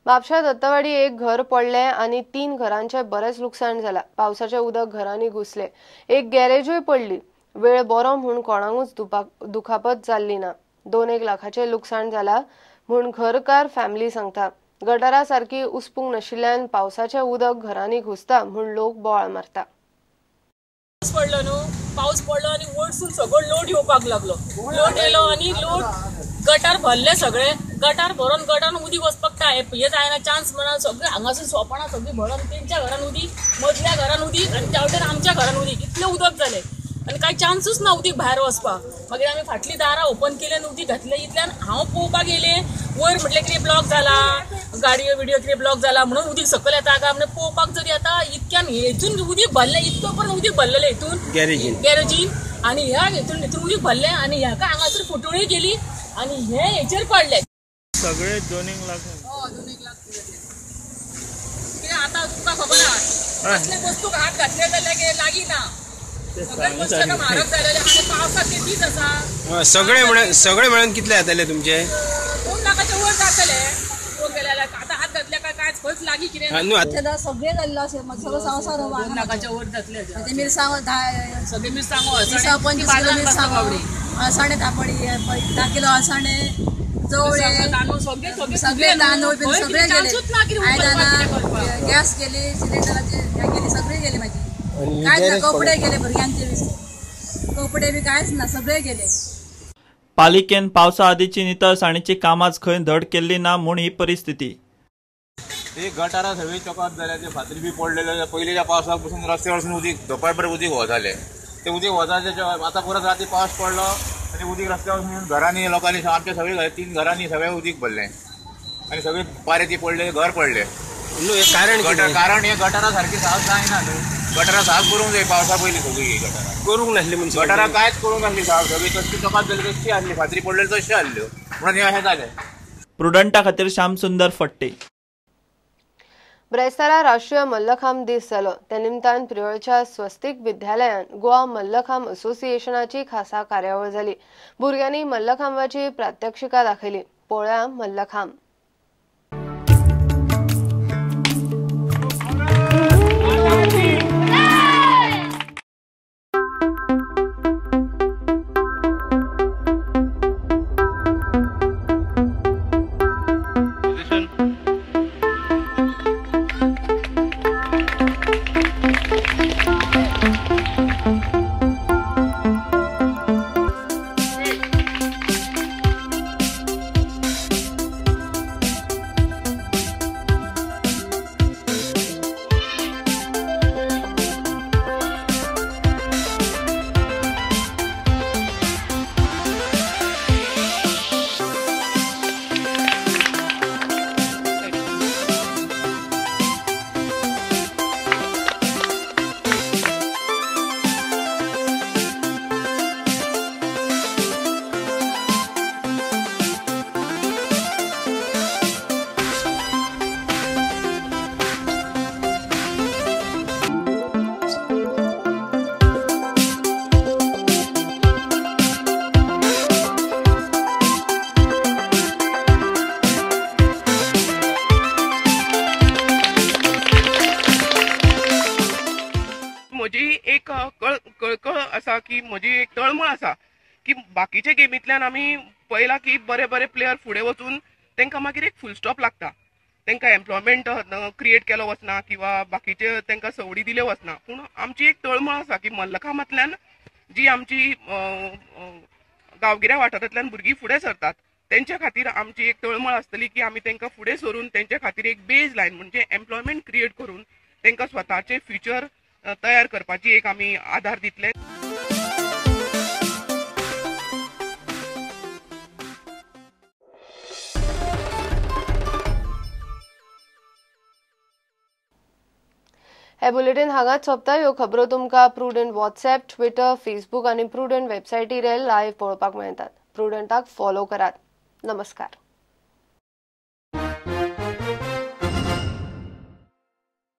म्हापशा दत्तवाडी एक घर पडले आणि 3 घरांचे बरेच नुकसाण झाला। पावसाचे उदक घरांनी घुसले। एक गॅरेजूय पडली। वेळ बरो म्हूण कोणाकूच दुखापत जाल्ली ना। 2-1 लाखाचे नुकसाण जाला म्हूण घरकार फॅमिली सांगता। गटारा सारखी उसपूंक नाशिल्ल्यान पावसाचे उदक घरांनी घुसता म्हूण लोक बोवाळ मारता। पाऊस पडलो आणि वरसून सगळं लोड येवपाक लागलो। लोड येलो आणि लोड गटार भरले सगळे। गटार भरून गटार उदीक वचपाक हे जायना चान्स म्हणून सगळे हांगासून सोपणा सगळी भरून तेंच्या घरान उदीक, मदल्या घरान उदीक आणि त्यावटेन आमच्या घरान उदीक इतले उदक जाले आणि काय चान्सूच ना उदीक भायर वचपाक। मागीर आमी फाटली दारां ओपन केली आणि उदीक घातले। इतल्यान हांव पळोवपाक गेले वयर म्हटलें कितें ब्लॉक जाला, गाडयो बिडियो कितें ब्लॉक जाला म्हणून उदीक सकयल येता काय म्हणून पळोवपाक जरी येता इतक्यान हेतून उदीक भरलें, इतको पर्यंत उदीक भरलेलें हितून गॅरेजीन आणि ह्या हितून उदीक भरलें आणि ह्याका हांगासर फुटोळी गेली आणि हे हेचेर पडले सगळे 2-1 लाख। 2-1 लाख कितें आतां तुका खबर आहा असले वस्तूक हात घातले जाल्यार लागीं ना। सगळे म्हारग जालेले आनी पावसाक ते दीस आसा। सगळे मिळून कितले जातले तुमचे? 2 लाखाच्या वर जातले। कोण गेल्यार आता हात घातल्या काय खंयच लागीं कितें सगळे जाल्लो अशें सगळो संवसार 2 लाखाच्या वर जातले। मिरसांगो सगळे मिरसांगो 25 किलो मिरसांगो अळसाणे थापडी 10 किलो अळसाणे चवळे सगळे तांदूळ बीन सगळे गेले। आयदनां गॅस गेली, सिलिंडराचे गेली, सगळे गेले माझी। कांयच ना, कपडे गेले भुरग्यांचे कपडे बी कांयच ना, सगळे गेले। पालिकेन पावसा आदींची नितळसाणीची कामांच खंय धड केल्ली ना म्हूण ही परिस्थिती। ते गटारा सगळी चकात जाल्या, ते फातरी बी पडलेले। पयलींच्या पावसाक पासून रस्त्यार वचून उदीक दोपार उदीक वताले। ते उदीक वताचे आतां परत राती पावस पडलो आणि उदीक रस्त्यार वचून घरांनी लोकांनी आमच्या सगळे 3 घरांनी सगळे उदीक भरलें आणि सगळे पारेती पडले, घर पडले। कारण हे गटारा सारखी साफ जायना न्हू। गटारा साफ करूंक जाय पावसा पयलीं सगळी गटारा करूंक नासली म्हणजे गटारा कांयच करूंक नासली साफ। सगळी तशी चकात जाली तशी आसली, फातरी पडलेली तशी आसल्यो म्हणून हे अशें जालें। प्रुडंटा खातीर श्याम सुंदर फट्टे। ब्रेस्तारा राष्ट्रीय मल्लखांब दीस जालो। त्या निमतान प्रियोळच्या स्वस्तिक विद्यालयान गोवा मल्लखांब असोसिएशनाची खासा कार्यावळ जाली। भुरग्यांनी मल्लखांबाची प्रात्यक्षिका दाखयली। पळोवया मल्लखांब। म्हजी एक कळकळ आसा की म्हजी एक तळमळ आसा की बाकीच्या गेमींतल्यान आमी पळयलां की बरे बरे प्लेयर फुडें वचून तांकां मागीर एक फुल स्टॉप लागता। तांकां एम्प्लॉयमेंट क्रिएट केलो वचना किंवा बाकीचे तांकां संवडी दिल्यो वचना। पूण आमची एक तळमळ आसा की मल्लखांबांतल्यान जी आमची गांवगिऱ्या वाठारांतल्यान भुरगीं फुडें सरतात तेंच्या खातीर आमची एक तळमळ आसतली की आमी तांकां फुडें सरून तेंच्या खातीर एक बेज लायन म्हणजे एम्प्लॉयमेंट क्रिएट करून तांकां स्वताचे फ्युचर तयार करपाची एक आमी आधार दितले। हे बुलेटिन हांगाच सोंपता। ह्यो खबरो तुमकां प्रुडंट व्हॉट्सएप, ट्विटर, फेसबुक आणि प्रुडंट वेबसायटीर लायव्ह पळोवपाक मेळटात। प्रुडंटाक फॉलो करात। नमस्कार।